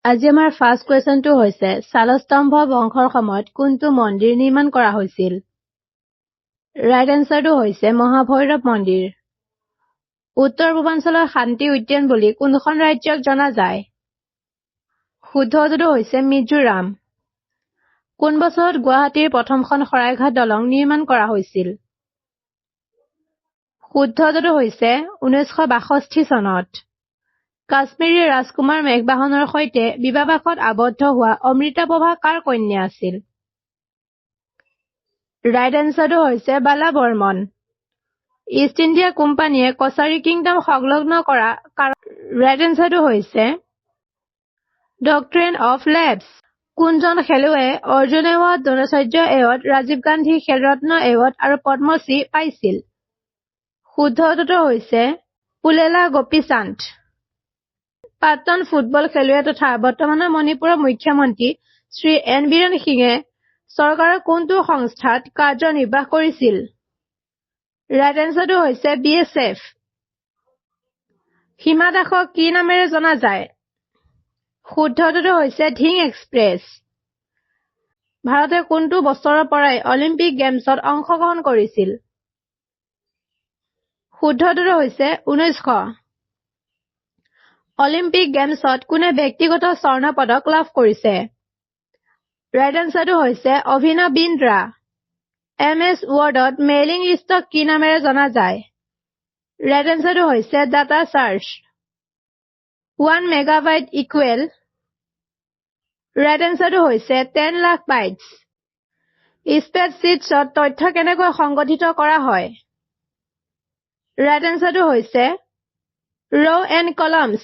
আজি আমাৰ ফাৰ্ষ্ট কুৱেশ্যনটো হৈছে শালস্তম্ভ বংশৰ সময়ত কোনটো মন্দিৰ নিৰ্মাণ কৰা হৈছিল? ৰাইট এনচাৰটো হৈছে মহাভৈৰৱ মন্দিৰ। উত্তৰ পূৰ্বাঞ্চলৰ শান্তি উদ্যান বুলি কোনখন ৰাজ্যক জনা যায়? শুদ্ধটো হৈছে মিজোৰাম। কোন বছৰত গুৱাহাটীৰ প্ৰথমখন শৰাইঘাট দলং নিৰ্মাণ কৰা হৈছিল? শুদ্ধটো হৈছে 1962 চনত। কাশ্মীৰী ৰাজকুমাৰ মেঘবাহনৰ সৈতে বিবাহপাশত আবদ্ধ হোৱা অমৃতাপ্ৰভা কাৰ কন্যা আছিল? ৰাইট এনচাৰটো হৈছে বালা বৰ্মন। ইষ্ট ইণ্ডিয়া কোম্পানীয়ে কছাৰী কিংডম সংলগ্ন কৰা ৰাইট এনচাৰটো হৈছে ডক্ট্ৰিন অফ লেবছ। কোনজন খেলুৱৈয়ে Arjuna award, Dronacharya award, Rajiv Gandhi Khel Ratna award আৰু পদ্মশ্ৰী পাইছিল? শুদ্ধটো হৈছে পুলেলা গোপীচান্দ। প্ৰাক্তন ফুটবল খেলুৱৈ তথা বৰ্তমানৰ মণিপুৰৰ মুখ্যমন্ত্ৰী শ্ৰী এন বীৰেন সিঙে চৰকাৰৰ কোনটো সংস্থাত কাৰ্যনিৰ্বাহ কৰিছিল? ৰাইট এনচাৰটো হৈছে BSF। হিমা দাসক কি নামেৰে জনা যায়? শুদ্ধটো হৈছে ধিং এক্সপ্ৰেছ। ভাৰতে কোনটো বছৰৰ পৰাই অলিম্পিক গেমছত অংশগ্ৰহণ কৰিছিল? শুদ্ধটো হৈছে 1900। অলিম্পিক গেমছত কোনে ব্যক্তিগত স্বৰ্ণ পদক লাভ কৰিছে? ৰাইট এনচাৰটো হৈছে অভিনৱ বিন্দ্ৰা। MS ৱৰ্ডত মেইলিং লিষ্টক কি নামেৰে জনা যায়? ৰাইট এনচাৰটো হৈছে data search. 1 megabyte equal? Right এনচাৰটো হৈছে 10 লাখ বাইটছ। স্প্ৰেডশ্বীটত তথ্য কেনেকৈ সংগঠিত কৰা হয়? ৰাইট এনচাৰটো হৈছে ৰ এণ্ড কলমছ।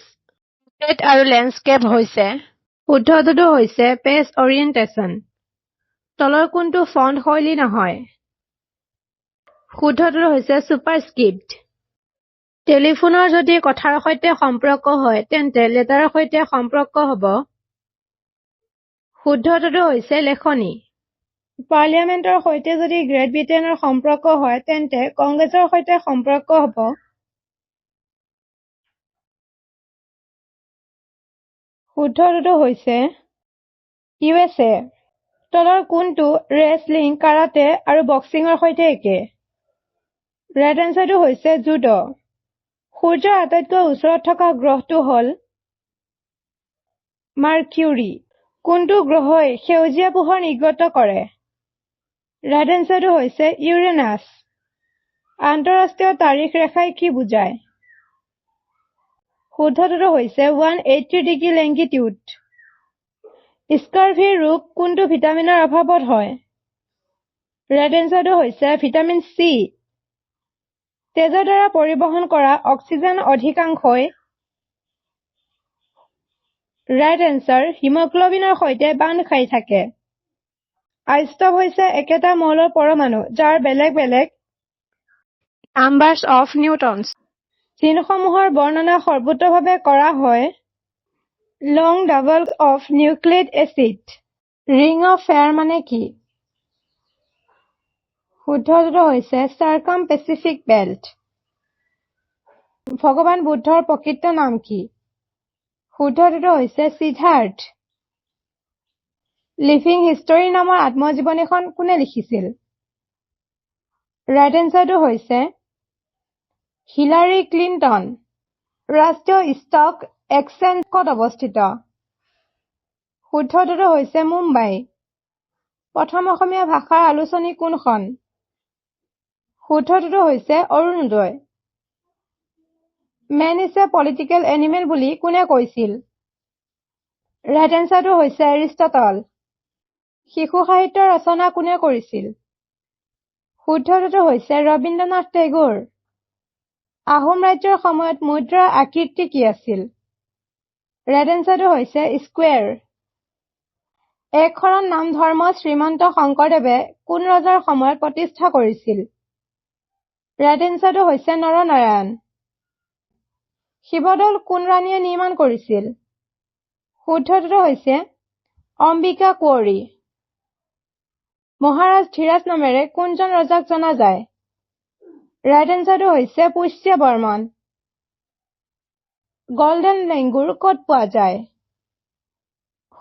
পোৰ্ট্ৰেইট আৰু লেণ্ডস্কেপ হৈছে? শুদ্ধটো হৈছে পেজ অৰিয়েণ্টেশ্যন। তলৰ কোনটো ফন্ট শৈলী নহয়? শুদ্ধটো হৈছে ছুপাৰস্ক্ৰিপ্ট। টেলিফোনৰ যদি কথাৰ সৈতে সম্পৰ্ক হয় তেন্তে লেটাৰৰ সৈতে সম্পৰ্ক হ'ব? শুদ্ধটো হৈছে লেখনি। পাৰ্লিয়ামেণ্টৰ সৈতে যদি গ্ৰেট ব্ৰিটেইনৰ সম্পৰ্ক হয় তেন্তে কংগ্ৰেছৰ সৈতে সম্পৰ্ক হ'ব? শুদ্ধটো হৈছে USA। তলৰ কোনটো ৰেচলিং, কাৰাটে আৰু বক্সিঙৰ সৈতে একে? ৰাইট এনচাৰটো হৈছে জুডো। সূৰ্যৰ আটাইতকৈ ওচৰত থকা গ্ৰহটো হ'ল মাৰ্কিউৰী। কোনটো গ্ৰহই সেউজীয়া পোহৰ নিৰ্গত কৰে? ৰাইট এনচাৰটো হৈছে ইউৰেনাছ। আন্তঃৰাষ্ট্ৰীয় তাৰিখ ৰেখাই কি বুজায়? শুদ্ধটো হৈছে 180 ডিগ্ৰী লেংগিটিউড। স্কাৰ্ভি ৰোগ কোনটো ভিটামিনৰ অভাৱত হয়? ৰাইট এনচাৰটো হৈছে ভিটামিন চি। তেজৰ দ্বাৰা পৰিবহণ কৰা অক্সিজেন অধিকাংশই? ৰাইট এনচাৰ হিমোগ্লবিনৰ সৈতে বান্ধ খাই থাকে। আইষ্টপ হৈছে একেটা মৌলৰ পৰমাণু যাৰ বেলেগ বেলেগ নাম্বাৰছ অফ নিউটনছ। চিনসমূহৰ বৰ্ণনা সৰ্বোত্তভাৱে কৰা হয় long double of nucleic acid. Ring of fire মানে কি? শুদ্ধটো হৈছে চাৰ্কাম পেচিফিক বেল্ট। ভগৱান বুদ্ধৰ প্ৰকৃত নাম কি? শুদ্ধটো হৈছে সিদ্ধাৰ্থ। লিভিং হিষ্টৰী নামৰ আত্মজীৱনীখন কোনে লিখিছিল? ৰাইট এনচাৰটো হৈছে হিলাৰী ক্লিণ্টন। ৰাষ্ট্ৰীয় ষ্টক এক্সচেঞ্জ ক'ত অৱস্থিত? শুদ্ধটো হৈছে মুম্বাই। প্ৰথম অসমীয়া ভাষাৰ আলোচনী কোনখন? শুদ্ধটো হৈছে Arunodoi. Man is a political animal বুলি কোনে কৈছিল? ৰাইট এনচাৰটো হৈছে এৰিষ্টটল। শিশু সাহিত্য ৰচনা কোনে কৰিছিল? শুদ্ধটো হৈছে ৰবীন্দ্ৰনাথ টেগোৰ। আহোম ৰাজ্যৰ সময়ত মুদ্ৰাৰ আকৃতি কি আছিল? ৰাইট এনচাৰটো হৈছে স্কুৱেৰ। এক শৰণ নাম ধৰ্ম শ্ৰীমন্ত শংকৰদেৱে কোন ৰজাৰ সময়ত প্ৰতিষ্ঠা কৰিছিল? ৰাইট এনচাৰটো হৈছে নৰনাৰায়ণ। শিৱদৌল কোন ৰাণীয়ে নিৰ্মাণ কৰিছিল? শুদ্ধটো হৈছে অম্বিকা কুঁৱৰী। মহাৰাজ ধীৰাজ নামেৰে কোনজন ৰজাক জনা যায়? ৰাইট এনচাৰটো হৈছে পুষ্য বৰ্মন। গল্ডেন লেংগুৰ ক'ত পোৱা যায়?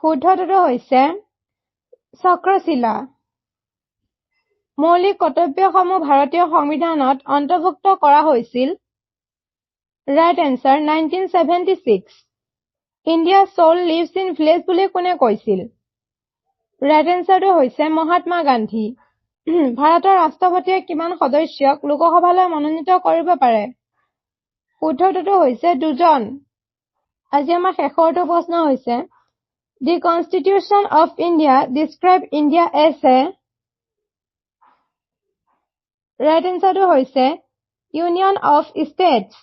শুদ্ধটোতো হৈছে চক্ৰশিলা। মৌলিক কৰ্তব্যসমূহ ভাৰতীয় সংবিধানত অন্তৰ্ভুক্ত কৰা হৈছিল। Right answer 1976। ইণ্ডিয়াৰ soul lives in village বুলি কোনে কৈছিল? ৰাইট এনচাৰটো হৈছে মহাত্মা গান্ধী। ভাৰতৰ ৰাষ্ট্ৰপতিয়ে কিমান সদস্যক লোকসভালৈ মনোনীত কৰিব পাৰে? শুদ্ধটোতো হৈছে 2 জন। আজি আমাৰ শেষৰটো প্ৰশ্ন হৈছে The Constitution of India describe India as a right এনচাৰটো হৈছে Union of States।